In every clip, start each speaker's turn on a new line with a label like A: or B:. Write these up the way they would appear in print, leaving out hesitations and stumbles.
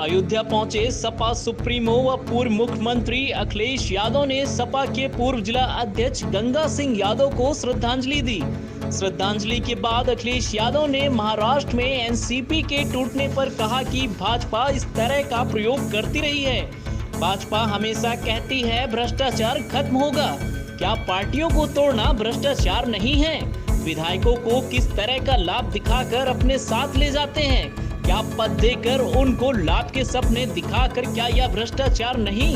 A: अयोध्या पहुंचे सपा सुप्रीमो व पूर्व मुख्यमंत्री अखिलेश यादव ने सपा के पूर्व जिला अध्यक्ष गंगा सिंह यादव को श्रद्धांजलि दी। श्रद्धांजलि के बाद अखिलेश यादव ने महाराष्ट्र में एनसीपी के टूटने पर कहा कि भाजपा इस तरह का प्रयोग करती रही है। भाजपा हमेशा कहती है भ्रष्टाचार खत्म होगा। क्या पार्टियों को तोड़ना भ्रष्टाचार नहीं है? विधायकों को किस तरह का लाभ दिखाकर अपने साथ ले जाते हैं? क्या पद देकर उनको लाभ के सपने दिखाकर क्या यह भ्रष्टाचार नहीं?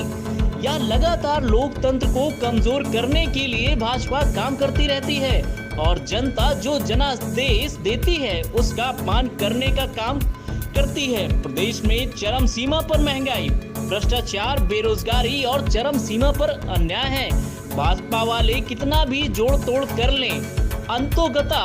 A: या लगातार लोकतंत्र को कमजोर करने के लिए भाजपा काम करती रहती है और जनता जो जनादेश देती है उसका अपमान करने का काम करती है। प्रदेश में चरम सीमा पर महंगाई, भ्रष्टाचार, बेरोजगारी और चरम सीमा पर अन्याय है। भाजपा वाले कितना भी जोड़ तोड़ कर लें, अंतोगता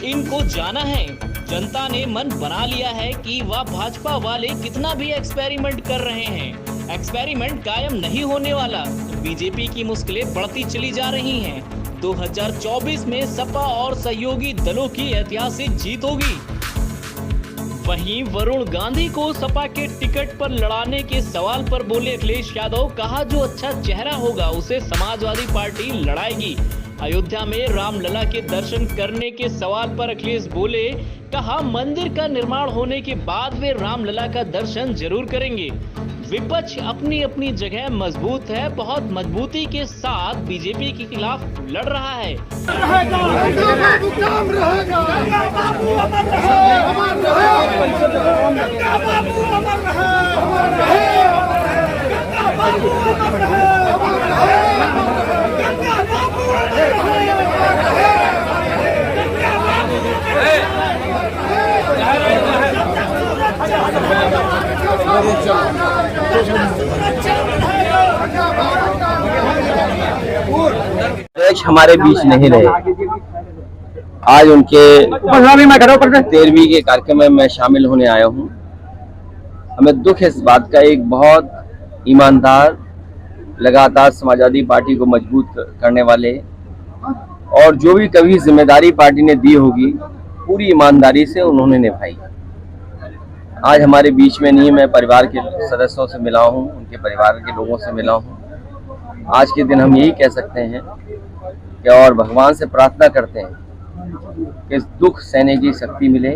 A: इनको जाना है। जनता ने मन बना लिया है कि वह भाजपा वाले कितना भी एक्सपेरिमेंट कर रहे हैं, एक्सपेरिमेंट कायम नहीं होने वाला। बीजेपी की मुश्किलें बढ़ती चली जा रही हैं। 2024 में सपा और सहयोगी दलों की ऐतिहासिक जीत होगी। वहीं वरुण गांधी को सपा के टिकट पर लड़ाने के सवाल पर बोले अखिलेश यादव, कहा जो अच्छा चेहरा होगा उसे समाजवादी पार्टी लड़ाएगी। अयोध्या में रामलला के दर्शन करने के सवाल पर अखिलेश बोले, कहा मंदिर का निर्माण होने के बाद वे रामलला का दर्शन जरूर करेंगे। विपक्ष अपनी अपनी जगह मजबूत है, बहुत मजबूती के साथ बीजेपी के खिलाफ लड़ रहा है।
B: हमारे बीच नहीं रहे। आज उनके 13वीं के कार्यक्रम में मैं शामिल होने आया हूं। हमें दुख है इस बात का, एक बहुत ईमानदार, लगातार समाजवादी पार्टी को मजबूत करने वाले और जो भी कभी जिम्मेदारी पार्टी ने दी होगी पूरी ईमानदारी से उन्होंने निभाई। आज हमारे बीच में नहीं, मैं परिवार के सदस्यों से मिला हूं, उनके परिवार के लोगों से मिला हूं। आज के दिन हम यही कह सकते हैं कि और भगवान से प्रार्थना करते हैं कि इस दुख सहने की शक्ति मिले।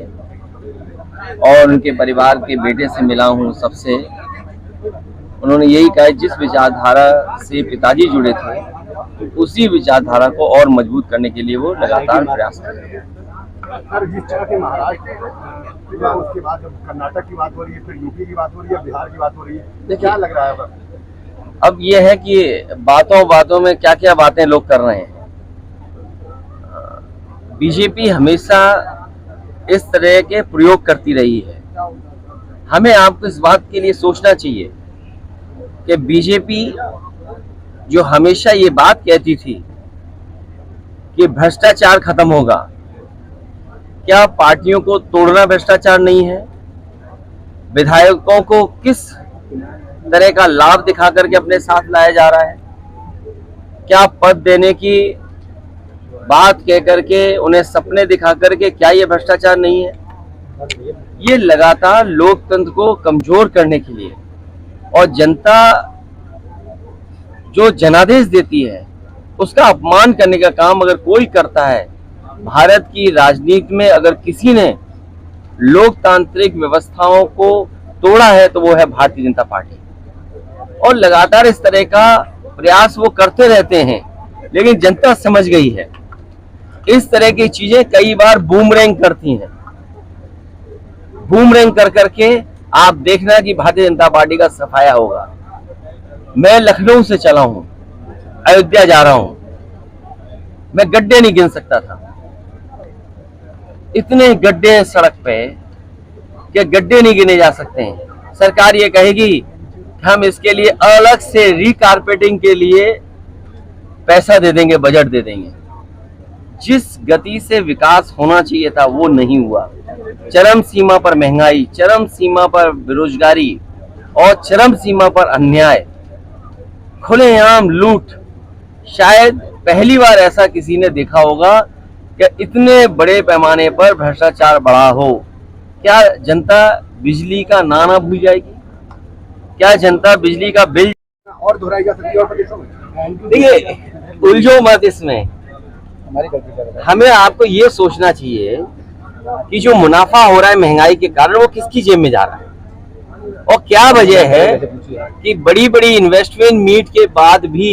B: और उनके परिवार के बेटे से मिला हूं, सबसे उन्होंने यही कहा, जिस विचारधारा से पिताजी जुड़े थे उसी विचारधारा को और मजबूत करने के लिए वो लगातार प्रयास कर रहे हैं।
C: जिस तरह के महाराष्ट्र उसके बाद कर्नाटक की बात हो रही है, फिर यूपी की बात हो रही है, बिहार की बात हो रही है, क्या लग रहा है
B: अब ये है कि बातों में क्या क्या बातें लोग कर रहे हैं। बीजेपी हमेशा इस तरह के प्रयोग करती रही है। हमें आपको इस बात के लिए सोचना चाहिए कि बीजेपी जो हमेशा ये बात कहती थी कि भ्रष्टाचार खत्म होगा, क्या पार्टियों को तोड़ना भ्रष्टाचार नहीं है? विधायकों को किस तरह का लाभ दिखा करके अपने साथ लाया जा रहा है? क्या पद देने की बात कह करके उन्हें सपने दिखा करके क्या ये भ्रष्टाचार नहीं है? ये लगातार लोकतंत्र को कमजोर करने के लिए और जनता जो जनादेश देती है उसका अपमान करने का काम अगर कोई करता है, भारत की राजनीति में अगर किसी ने लोकतांत्रिक व्यवस्थाओं को तोड़ा है तो वो है भारतीय जनता पार्टी। और लगातार इस तरह का प्रयास वो करते रहते हैं, लेकिन जनता समझ गई है इस तरह की चीजें कई बार बूमरैंग करती हैं। बूमरैंग कर करके आप देखना कि भारतीय जनता पार्टी का सफाया होगा। मैं लखनऊ से चला हूं, अयोध्या जा रहा हूं, मैं गड्ढे नहीं गिन सकता था। इतने गड्ढे हैं सड़क पे कि गड्ढे नहीं गिने जा सकते हैं। सरकार ये कहेगी हम इसके लिए अलग से रीकारपेटिंग के लिए पैसा दे देंगे, बजट दे देंगे। जिस गति से विकास होना चाहिए था वो नहीं हुआ। चरम सीमा पर महंगाई, चरम सीमा पर बेरोजगारी और चरम सीमा पर अन्याय, खुलेआम लूट। शायद पहली बार ऐसा किसी ने देखा होगा कि इतने बड़े पैमाने पर भ्रष्टाचार बढ़ा हो। क्या जनता बिजली का नाना भूल जाएगी? क्या जनता बिजली का बिल
C: और दोहराई जा सकती है और प्रदेशों में?
B: देखिए, उलझो मत इसमें। हमें आपको ये सोचना चाहिए कि जो मुनाफा हो रहा है महंगाई के कारण वो किसकी जेब में जा रहा है, और क्या वजह है कि बड़ी बड़ी इन्वेस्टमेंट मीट के बाद भी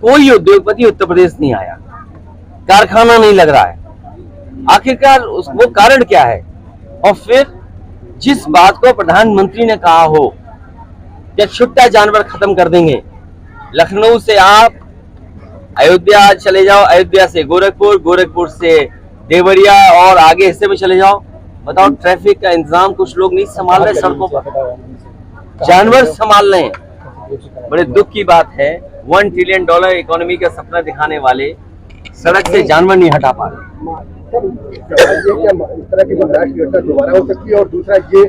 B: कोई उद्योगपति उत्तर प्रदेश नहीं आया, कारखाना नहीं लग रहा है। आखिरकार वो कारण क्या है? और फिर जिस बात को प्रधानमंत्री ने कहा हो कि छुट्टा जानवर खत्म कर देंगे, लखनऊ से आप अयोध्या चले जाओ, अयोध्या से गोरखपुर, गोरखपुर से देवरिया और आगे हिस्से में चले जाओ, बताओ ट्रैफिक का इंतजाम कुछ लोग नहीं संभाल रहे, सड़कों पर जानवर संभाल रहे हैं। बड़े दुख की बात है, $1 ट्रिलियन इकोनॉमी का सपना दिखाने वाले सड़क से जानवर नहीं हटा पा रहे।
C: इस तरह की महाराष्ट्र की घटना दोबारा हो सकती है? और दूसरा ये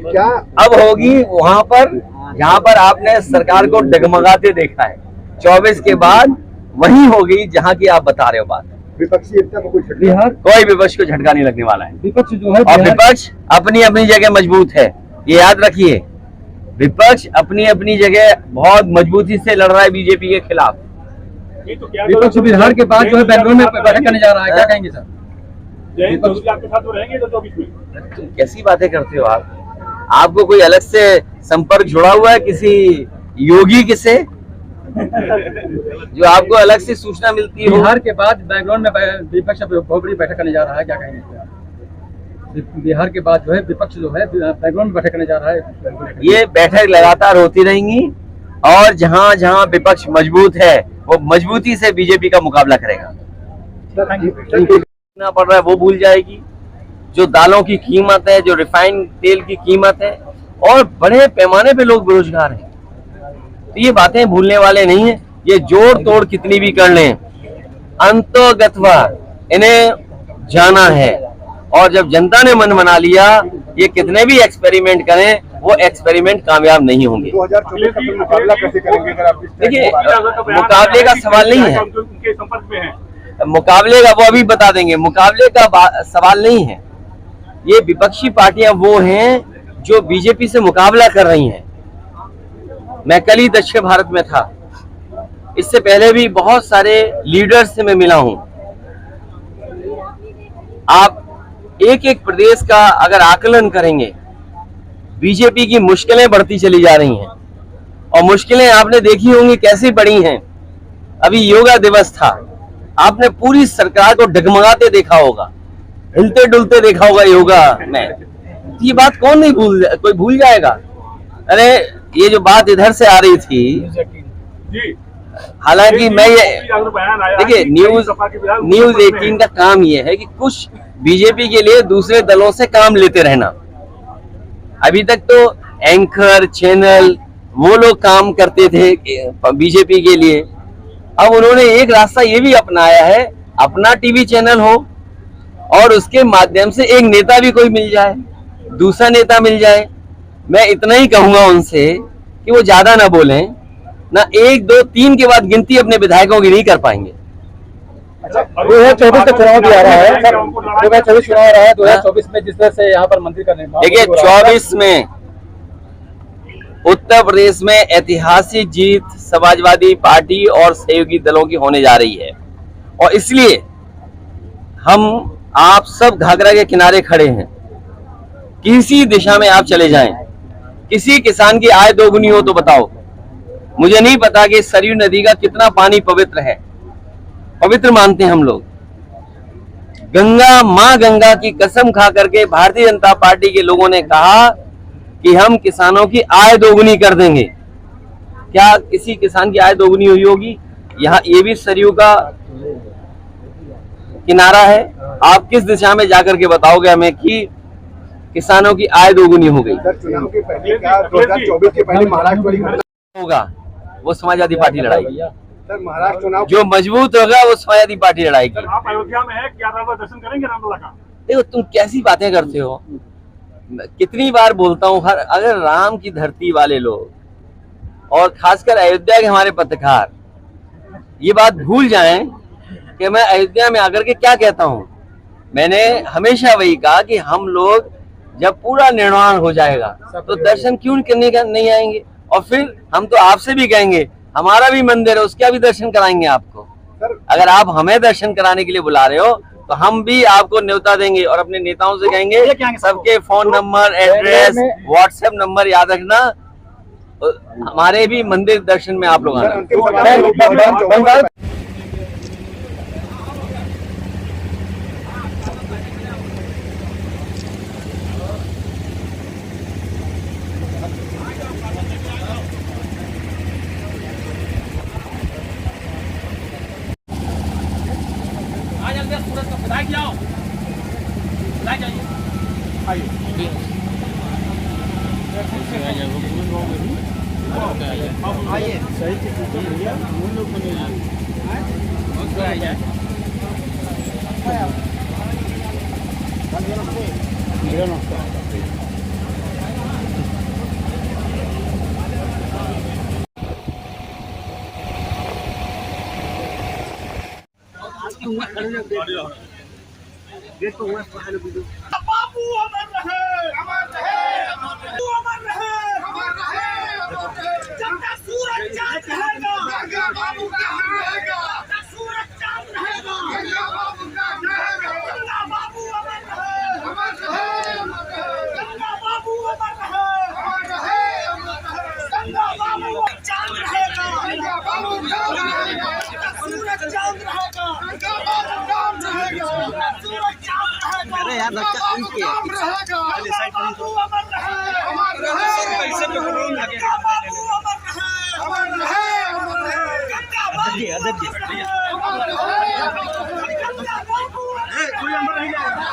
C: क्या
B: अब होगी वहां पर जहां पर आपने सरकार को डगमगाते देखा है, 24 के बाद वही होगी जहां की आप बता रहे हो बात।
C: विपक्षी एकता को
B: कोई विपक्ष को झटका नहीं लगने वाला है।
D: विपक्ष जो है,
B: और विपक्ष अपनी अपनी जगह मजबूत है, ये याद रखिए। विपक्ष अपनी अपनी जगह बहुत मजबूती से लड़ रहा है बीजेपी के खिलाफ।
D: विपक्ष बिहार के बाद जो है बेंगलुरु में बैठक करने जा रहा है, क्या कहेंगे सर?
C: आपके साथ रहेंगे तो 24 में?
B: तुम कैसी बातें करते हो आप? आपको कोई अलग से संपर्क जुड़ा हुआ है किसी योगी के से जो आपको अलग से सूचना मिलती हो?
D: बिहार के बाद बेंगलुरु में विपक्ष बहुत बड़ी बैठक करने जा रहा है, क्या कहेंगे? बिहार के बाद जो है विपक्ष जो है बेंगलुरु में बैठक करने जा रहा है।
B: ये बैठक लगातार होती रहेंगी और जहां जहां विपक्ष मजबूत है वो मजबूती से बीजेपी का मुकाबला करेगा। ना पड़ रहा है वो भूल जाएगी, जो दालों की कीमत है, जो रिफाइंड तेल की कीमत है, और बड़े पैमाने पे लोग बेरोजगार हैं, तो ये बातें भूलने वाले नहीं है। ये जोड़ तोड़ कितनी भी कर लें, अंतोगत्वा इन्हें जाना है, और जब जनता ने मन बना लिया, ये कितने भी एक्सपेरिमेंट करें वो एक्सपेरिमेंट कामयाब नहीं होंगे।
C: 2024 का फिर मुकाबला कैसे करेंगे? अगर आप
B: देखिए, मुकाबले का सवाल नहीं है,
C: उनके संपर्क में है,
B: मुकाबले का वो अभी बता देंगे, मुकाबले का सवाल नहीं है। ये विपक्षी पार्टियां वो हैं जो बीजेपी से मुकाबला कर रही हैं। मैं कल ही दक्षिण भारत में था, इससे पहले भी बहुत सारे लीडर्स से मैं मिला हूं। आप एक एक प्रदेश का अगर आकलन करेंगे, बीजेपी की मुश्किलें बढ़ती चली जा रही हैं, और मुश्किलें आपने देखी होंगी कैसी बढ़ी हैं। अभी योगा दिवस था, आपने पूरी सरकार को डगमगाते देखा होगा, हिलते डुलते देखा होगा योगा में। ये बात कौन नहीं कोई भूल जाएगा? अरे ये जो बात इधर से आ रही थी, हालांकि मैं ये देखिए, न्यूज 18 का काम ये है कि कुछ बीजेपी के लिए दूसरे दलों से काम लेते रहना। अभी तक तो एंकर चैनल वो लोग काम करते थे बीजेपी के लिए, अब उन्होंने एक रास्ता ये भी अपनाया है, अपना टीवी चैनल हो और उसके माध्यम से एक नेता भी कोई मिल जाए, दूसरा नेता मिल जाए। मैं इतना ही कहूंगा उनसे कि वो ज्यादा ना बोलें, ना 1, 2, 3 के बाद गिनती अपने विधायकों की नहीं कर पाएंगे।
D: 2024 का चुनाव भी आ रहा है सर, 2024 चुनाव आ रहा है, 2024 में जिस तरह से यहाँ पर मंत्री का निर्माण,
B: देखिए 24 में उत्तर प्रदेश में ऐतिहासिक जीत समाजवादी पार्टी और सहयोगी दलों की होने जा रही है, और इसलिए हम आप सब घाघरा के किनारे खड़े हैं। किसी दिशा में आप चले जाएं, किसी किसान की आय दोगुनी हो तो बताओ। मुझे नहीं पता कि सरयू नदी का कितना पानी पवित्र है, पवित्र मानते हैं हम लोग। गंगा, मां गंगा की कसम खा करके भारतीय जनता पार्टी के लोगों ने कहा कि हम किसानों की आय दोगुनी कर देंगे। क्या किसी किसान की आय दोगुनी हुई होगी? यहाँ ये भी सरयू का किनारा है, आप किस दिशा में जाकर के बताओगे हमें कि किसानों की आय दोगुनी हो गई?
C: चुनाव के पहले क्या 2024 के पहले महाराष्ट्र वाली घटना
B: होगा, वो समाजवादी पार्टी लड़ाएगी।
C: सर, महाराष्ट्र चुनाव
B: जो मजबूत होगा वो समाजवादी पार्टी लड़ाएगी।
C: आप अयोध्या में है, क्या दर्शन करेंगे रामलला का?
B: देखो तुम कैसी बातें करते हो, कितनी बार बोलता हूँ, अगर राम की धरती वाले लोग और खासकर अयोध्या के हमारे पत्रकार ये बात भूल जाएं कि मैं अयोध्या में आकर के क्या कहता हूँ। मैंने हमेशा वही कहा कि हम लोग जब पूरा निर्माण हो जाएगा तो दर्शन क्यों करने का नहीं आएंगे। और फिर हम तो आपसे भी कहेंगे, हमारा भी मंदिर है, उसका भी दर्शन कराएंगे आपको। अगर आप हमें दर्शन कराने के लिए बुला रहे हो तो हम भी आपको न्योता देंगे और अपने नेताओं से कहेंगे सबके phone number, address, WhatsApp number याद रखना, हमारे भी मंदिर दर्शन में आप लोग आना।
D: सूरत का विधायक जाओ, विधायक जाइए, आइए सही
E: बाबू अमर रहे, अमर रहे, अमर रहे, अमर रहे, जब तक सूरज चांद रहेगा, गंगा बाबू का नाम रहेगा, जब तक सूरज चांद रहेगा, गंगा बाबू का नाम रहेगा, गंगा बाबू अमर रहे, अमर रहे, गंगा बाबू अमर रहे, अमर रहे, गंगा बाबू चांद रहेगा, गंगा बाबू चांद रहेगा, जब तक सूरज चांद रहेगा, गंगा बाबू चांद रहेगा, सूरज चांद रहेगा, अरे यार बच्चा इनके पहले साइड पर तो अमर रहे, अमर रहे, कैसे पे ड्रोन लगे, अमर रहे, अमर रहे, गंगा बाबू अमर रहे, अमर रहे, गंगा बाबू कोई अमर नहीं जाएगा।